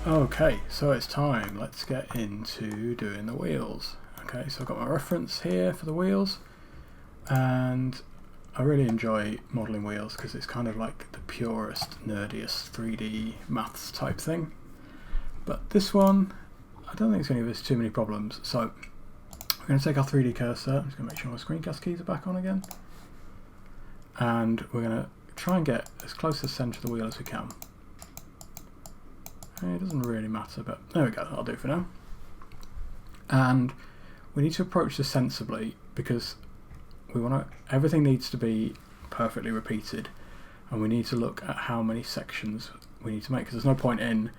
Okay, so it's time. Let's get into doing the wheels. Okay, so I've got my reference here for the wheels, and I really enjoy modelling wheels because it's kind of like the purest, nerdiest 3D maths type thing. But this one, I don't think it's going to give us too many problems. So we're going to take our 3D cursor. I'm just going to make sure my screencast keys are back on again. And we're going to try and get as close to the centre of the wheel as we can. It doesn't really matter, but there we go, that'll do for now. And we need to approach this sensibly because everything needs to be perfectly repeated, and we need to look at how many sections we need to make, because there's no point in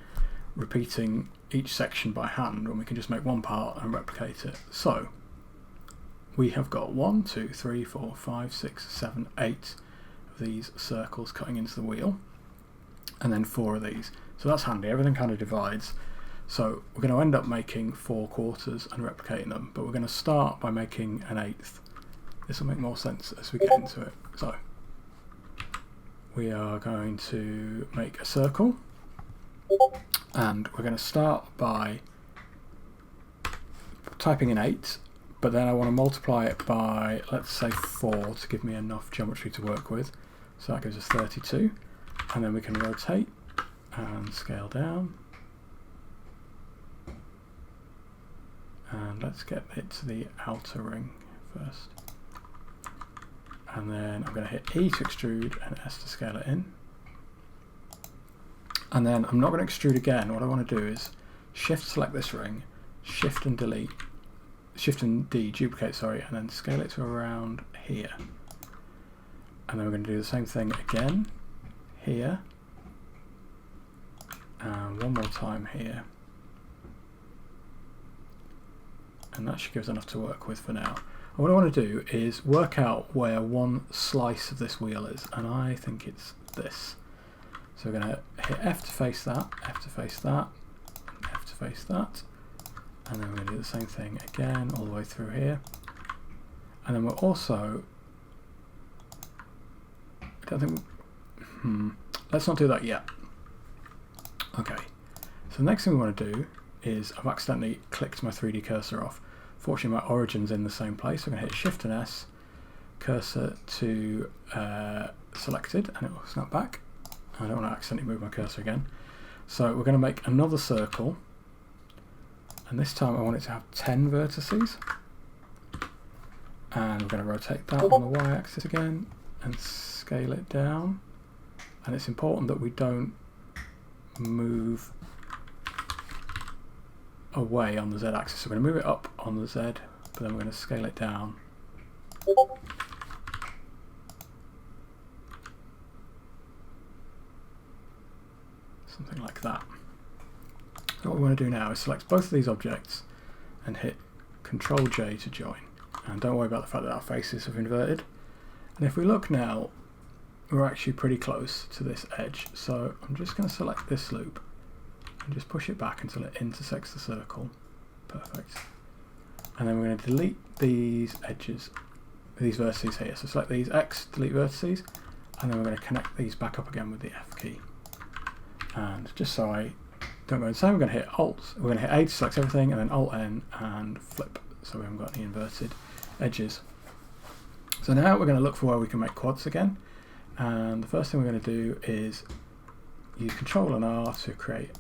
repeating each section by hand when we can just make one part and replicate it. So we have got 1, 2, 3, 4, 5, 6, 7, 8 of these circles cutting into the wheel, and then 4 of these. So that's handy, everything kind of divides. So we're going to end up making 4 quarters and replicating them, but we're going to start by making an 1/8. This will make more sense as we get into it. So we are going to make a circle, and we're going to start by typing in 8, but then I want to multiply it by, let's say, 4 to give me enough geometry to work with. So that gives us 32, and then we can rotate and scale down, and let's get it to the outer ring first, and then I'm going to hit E to extrude and S to scale it in, and then I'm not going to extrude again. What I want to do is shift select this ring, shift and delete, shift and D duplicate, sorry, and then scale it to around here, and then we're going to do the same thing again here, and one more time here, and that should give us enough to work with for now. And what I want to do is work out where one slice of this wheel is, and I think it's this. So we're going to hit F to face that, F to face that, F to face that, and then we're going to do the same thing again all the way through here. And then we're also, I don't think, let's not do that yet. Okay, so the next thing we want to do is, I've accidentally clicked my 3D cursor off. Fortunately my origin's in the same place. I'm going to hit Shift and S, cursor to selected, and it will snap back. I don't want to accidentally move my cursor again. So we're going to make another circle, and this time I want it to have 10 vertices. And we're going to rotate that on the y-axis again and scale it down. And it's important that we don't move away on the z-axis. So we're going to move it up on the z, but then we're going to scale it down. Something like that. So what we want to do now is select both of these objects and hit Control J to join. And don't worry about the fact that our faces have inverted. And if we look now, we're actually pretty close to this edge. So I'm just going to select this loop and just push it back until it intersects the circle. Perfect. And then we're going to delete these edges, these vertices here. So select these X, delete vertices, and then we're going to connect these back up again with the F key. And just so I don't go insane, we're going to hit Alt. We're going to hit A to select everything, and then Alt N and flip, so we haven't got any inverted edges. So now we're going to look for where we can make quads again. And the first thing we're going to do is use Control and R to create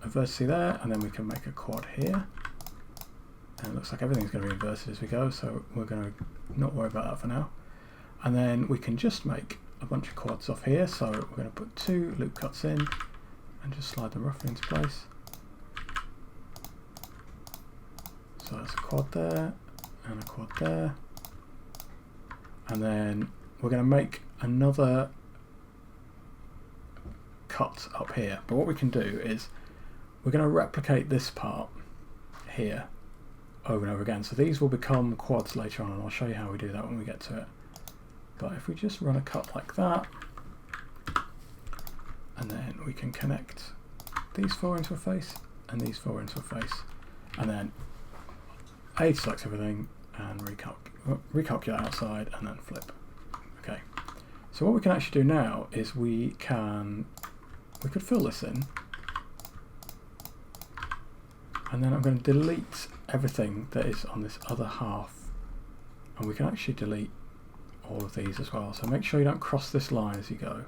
a vertex there, and then we can make a quad here. And it looks like everything's going to be inverted as we go, so we're going to not worry about that for now. And then we can just make a bunch of quads off here, so we're going to put 2 loop cuts in and just slide them roughly into place. So that's a quad there and a quad there. And then we're going to make another cut up here, but what we can do is we're going to replicate this part here over and over again. So these will become quads later on, and I'll show you how we do that when we get to it. But if we just run a cut like that, and then we can connect these 4 into a face and these 4 into a face, and then A selects everything and recalculate outside and then flip. Okay, so what we can actually do now is we could fill this in And then I'm going to delete everything that is on this other half. And we can actually delete all of these as well. So make sure you don't cross this line as you go.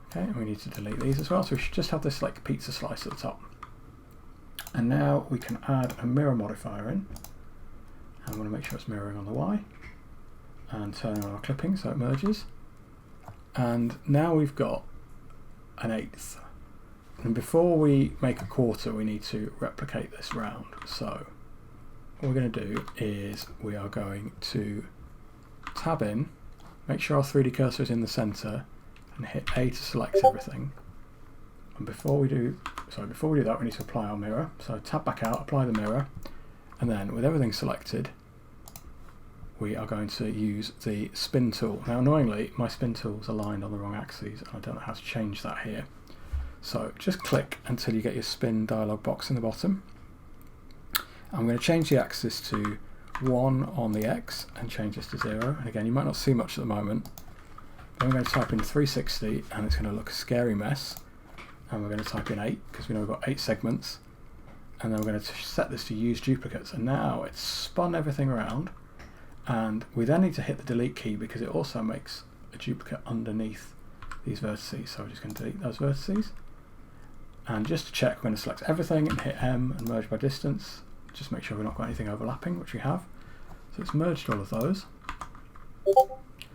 Okay, and we need to delete these as well. So we should just have this like pizza slice at the top. And now we can add a mirror modifier in. And I want to make sure it's mirroring on the Y. And turn on our clipping so it merges. And now we've got an eighth. And before we make a quarter, we need to replicate this round. So what we're going to do is we are going to tab in, make sure our 3D cursor is in the center, and hit A to select everything. And before we do that, we need to apply our mirror. So tab back out, apply the mirror, and then with everything selected, we are going to use the spin tool. Now annoyingly, my spin tool is aligned on the wrong axes, and I don't know how to change that here. So just click until you get your spin dialog box in the bottom. I'm going to change the axis to 1 on the X and change this to 0. And again, you might not see much at the moment. Then we're going to type in 360 and it's going to look a scary mess. And we're going to type in 8 because we know we've got 8 segments. And then we're going to set this to use duplicates. And now it's spun everything around. And we then need to hit the delete key because it also makes a duplicate underneath these vertices. So we're just going to delete those vertices. And just to check, we're going to select everything and hit M and merge by distance. Just make sure we've not got anything overlapping, which we have. So it's merged all of those.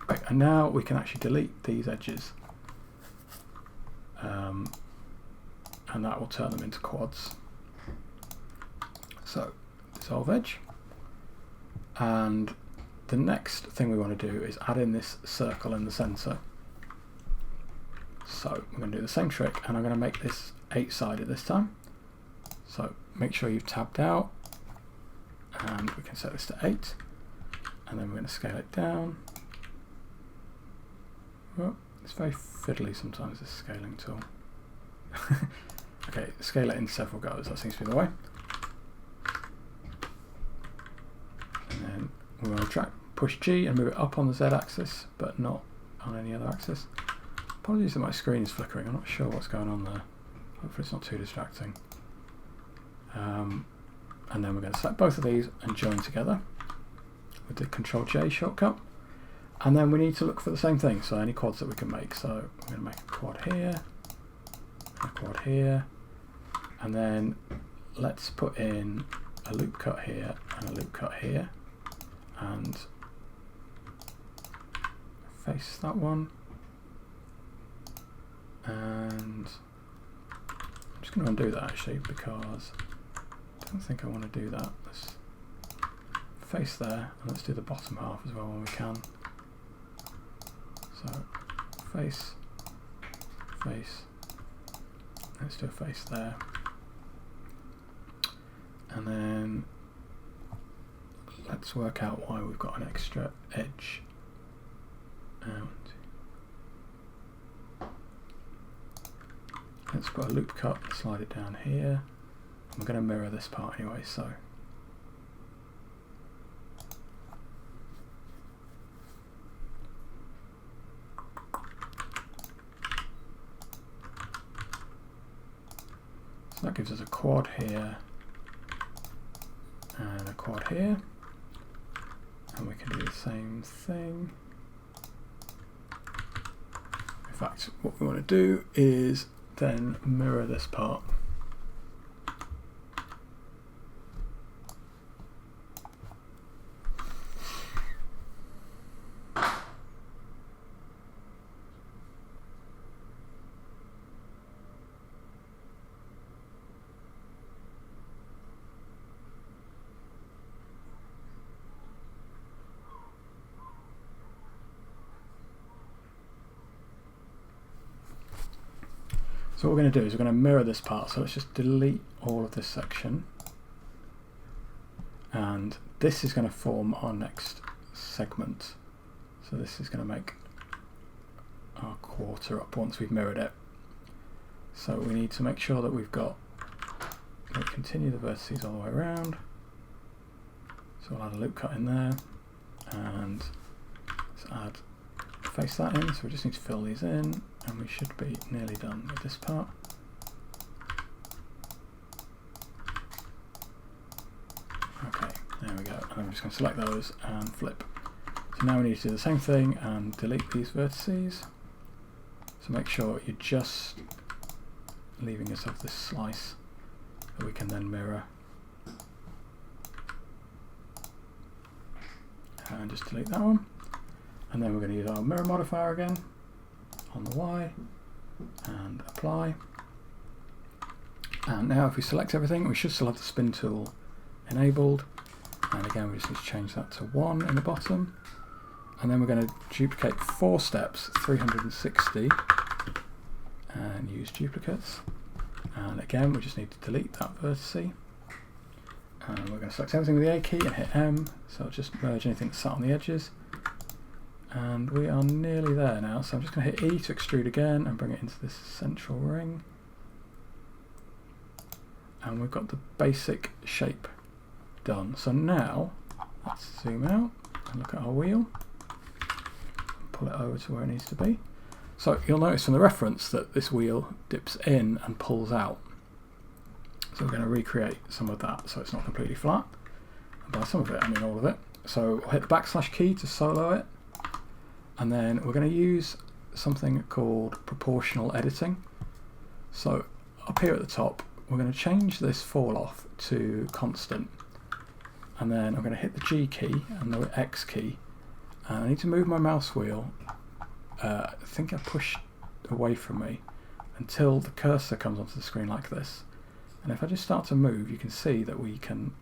Right, and now we can actually delete these edges. And that will turn them into quads. So dissolve edge. And the next thing we want to do is add in this circle in the center. So we're going to do the same trick, and I'm going to make this 8-sided this time. So make sure you've tabbed out, and we can set this to 8, and then we're going to scale it down. Oh, it's very fiddly sometimes, this scaling tool. Okay, scale it in several goes, that seems to be the way. And then we want to push G and move it up on the Z axis, but not on any other axis. Apologies that my screen is flickering, I'm not sure what's going on there. Hopefully it's not too distracting. And then we're going to select both of these and join together with the Ctrl-J shortcut. And then we need to look for the same thing, so any quads that we can make. So we're going to make a quad here, a quad here, and then let's put in a loop cut here and a loop cut here, and face that one. And I'm just going to undo that actually because I don't think I want to do that. Let's face there, and let's do the bottom half as well when we can. So face, face, let's do a face there. And then let's work out why we've got an extra edge out. Let's put a loop cut, slide it down here. I'm going to mirror this part anyway, so. So that gives us a quad here and a quad here. And we can do the same thing. In fact, what we want to do is then mirror this part. So what we're going to do is we're going to mirror this part, so let's just delete all of this section, and this is going to form our next segment. So this is going to make our quarter up once we've mirrored it. So we need to make sure that we've got, we'll continue the vertices all the way around. So we'll add a loop cut in there, and let's add face that in, so we just need to fill these in, and we should be nearly done with this part. Okay, there we go. And I'm just going to select those and flip. So now we need to do the same thing and delete these vertices. So make sure you're just leaving yourself this slice that we can then mirror. And just delete that one. And then we're going to use our mirror modifier again on the Y and apply. And now if we select everything, we should still have the spin tool enabled. And again, we just need to change that to 1 in the bottom. And then we're going to duplicate 4 steps, 360, and use duplicates. And again, we just need to delete that vertice. And we're going to select everything with the A key and hit M, so I'll just merge anything that's sat on the edges. And we are nearly there now, so I'm just going to hit E to extrude again and bring it into this central ring. And we've got the basic shape done. So now, let's zoom out and look at our wheel. And pull it over to where it needs to be. So you'll notice from the reference that this wheel dips in and pulls out. So we're going to recreate some of that so it's not completely flat. And by some of it, I mean all of it. So we'll hit the backslash key to solo it. And then we're going to use something called proportional editing. So up here at the top, we're going to change this fall off to constant. And then I'm going to hit the G key and the X key. And I need to move my mouse wheel. I think I pushed away from me until the cursor comes onto the screen like this. And if I just start to move, you can see that we can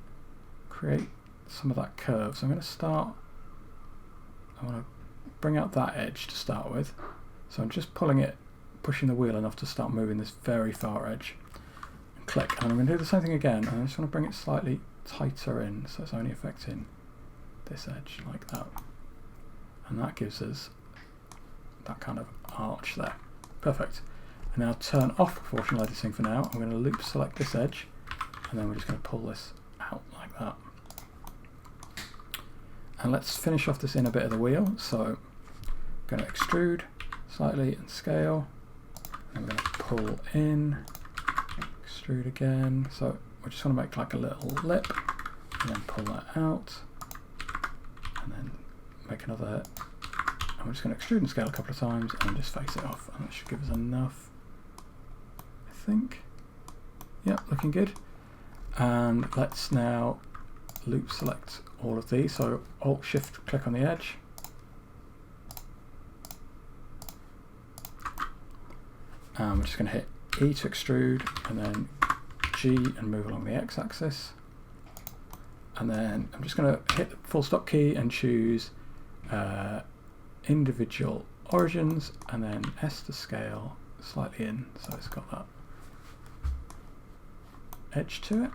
create some of that curve. So I'm going to start, I want to bring out that edge to start with. So I'm just pulling it, pushing the wheel enough to start moving this very far edge. And click, and I'm going to do the same thing again, and I just want to bring it slightly tighter in, so it's only affecting this edge like that. And that gives us that kind of arch there. Perfect. And now turn off proportional editing for now. I'm going to loop select this edge, and then we're just going to pull this out like that. And let's finish off this inner bit of the wheel. So I'm going to extrude slightly and scale. And we're going to pull in, extrude again. So we just want to make like a little lip, and then pull that out, and then make another. And we're just going to extrude and scale a couple of times, and just face it off, and that should give us enough, I think. Yep, looking good. And let's now loop select all of these. So Alt Shift click on the edge. And we're just going to hit E to extrude, and then G and move along the X axis. And then I'm just going to hit the full stop key and choose individual origins, and then S to scale slightly in, so it's got that edge to it.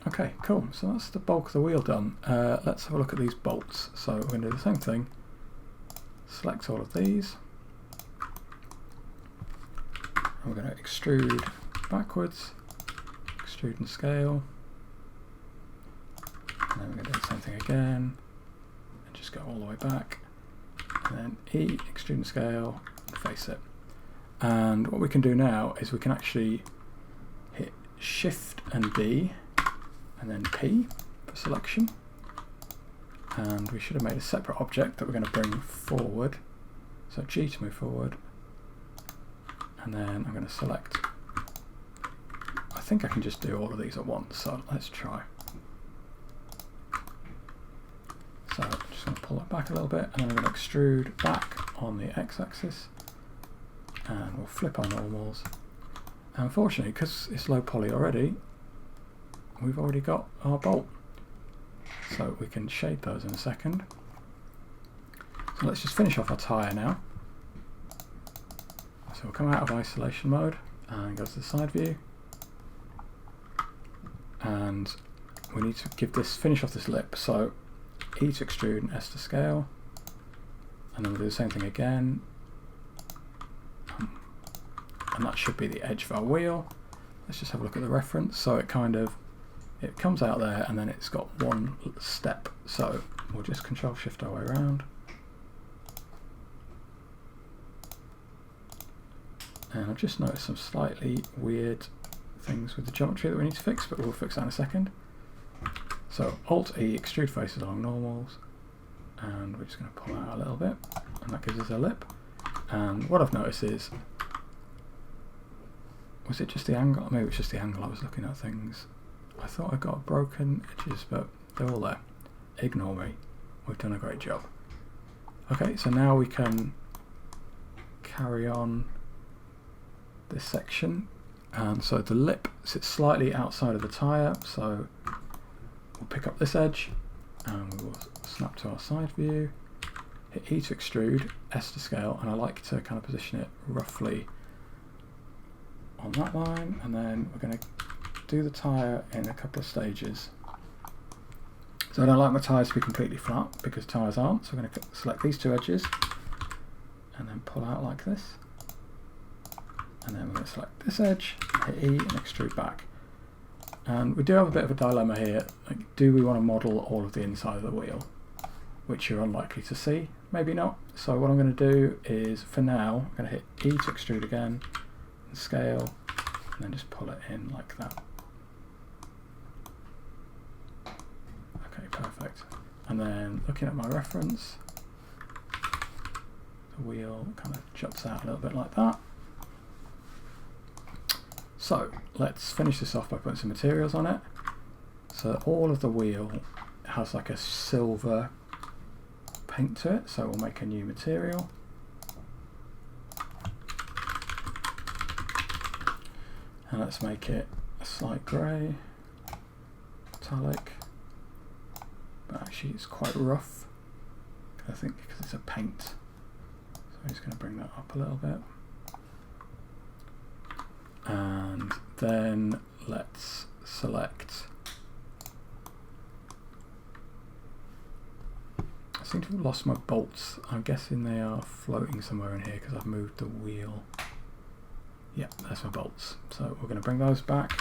Okay, cool. So that's the bulk of the wheel done. Let's have a look at these bolts. So we're going to do the same thing. Select all of these. And we're going to extrude backwards, extrude and scale. And then we're going to do the same thing again, and just go all the way back. And then E, extrude and scale, and face it. And what we can do now is we can actually hit Shift and D, and then P for selection. And we should have made a separate object that we're going to bring forward. So G to move forward. And then I'm going to select, I think I can just do all of these at once, so let's try. So I'm just going to pull that back a little bit, and then I'm going to extrude back on the X-axis, and we'll flip our normals. And unfortunately, because it's low poly already, we've already got our bolt. So we can shade those in a second. So let's just finish off our tyre now. So we'll come out of isolation mode and go to the side view. And we need to give this, finish off this lip. So E to extrude and S to scale. And then we'll do the same thing again. And that should be the edge of our wheel. Let's just have a look at the reference. So it kind of, it comes out there, and then it's got one step. So we'll just Control Shift our way around. And I've just noticed some slightly weird things with the geometry that we need to fix, but we'll fix that in a second. So Alt-E, extrude faces along normals, and we're just going to pull out a little bit, and that gives us a lip. And what I've noticed is, was it just the angle? Maybe it's just the angle I was looking at things. I thought I got broken edges, but they're all there. Ignore me. We've done a great job. Okay, so now we can carry on this section. And so the lip sits slightly outside of the tyre, so we'll pick up this edge and we will snap to our side view, hit E to extrude, S to scale, and I like to kind of position it roughly on that line, and then we're going to do the tyre in a couple of stages. So I don't like my tyres to be completely flat because tyres aren't, so I'm going to select these two edges and then pull out like this. And then we're going to select this edge, hit E and extrude back. And we do have a bit of a dilemma here. Like, do we want to model all of the inside of the wheel? Which you're unlikely to see, maybe not. So what I'm going to do is, for now, I'm going to hit E to extrude again, and scale, and then just pull it in like that. Okay, perfect. And then looking at my reference, the wheel kind of juts out a little bit like that. So let's finish this off by putting some materials on it. So all of the wheel has like a silver paint to it, so we'll make a new material. And let's make it a slight grey, metallic, but actually it's quite rough, I think, because it's a paint. So I'm just going to bring that up a little bit. And then let's select, I seem to have lost my bolts. I'm guessing they are floating somewhere in here because I've moved the wheel. Yeah, there's my bolts. So we're going to bring those back,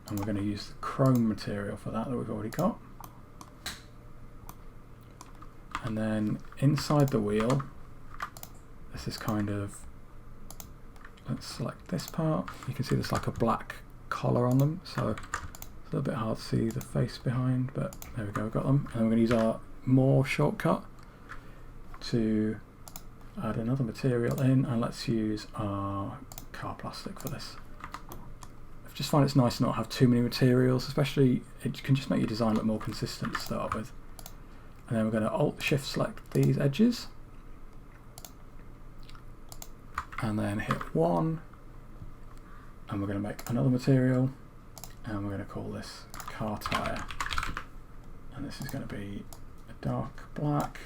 and we're going to use the chrome material for that we've already got. And then inside the wheel, this is kind of, let's select this part. You can see there's like a black collar on them, so it's a little bit hard to see the face behind, but there we go, we've got them. And we're going to use our more shortcut to add another material in, and let's use our car plastic for this. I just find it's nice to not have too many materials, especially it can just make your design look more consistent to start with. And then we're going to Alt-Shift select these edges, and then hit 1, and we're going to make another material, and we're going to call this car tyre, and this is going to be a dark black,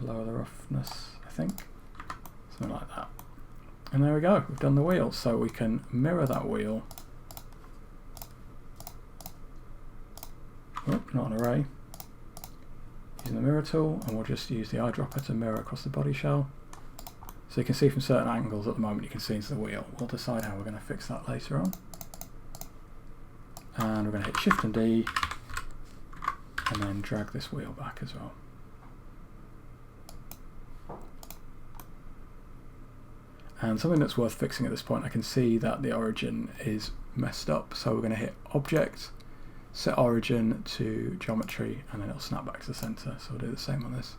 lower the roughness, I think, something like that. And there we go, we've done the wheel. So we can mirror that wheel, oh, not an array, using the mirror tool, and we'll just use the eyedropper to mirror across the body shell. So you can see from certain angles at the moment you can see into the wheel. We'll decide how we're going to fix that later on. And we're going to hit Shift and D and then drag this wheel back as well. And something that's worth fixing at this point, I can see that the origin is messed up, so we're going to hit Object, set origin to geometry, and then it'll snap back to the centre, so we'll do the same on this.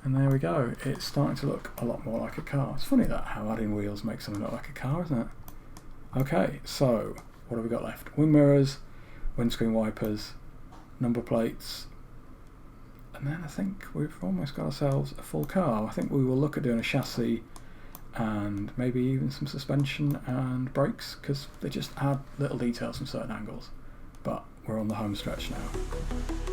And there we go, it's starting to look a lot more like a car. It's funny that how adding wheels makes something look like a car, isn't it? Okay, so what have we got left? Wing mirrors, windscreen wipers, number plates, and then I think we've almost got ourselves a full car. I think we will look at doing a chassis and maybe even some suspension and brakes, because they just add little details from certain angles. But we're on the home stretch now.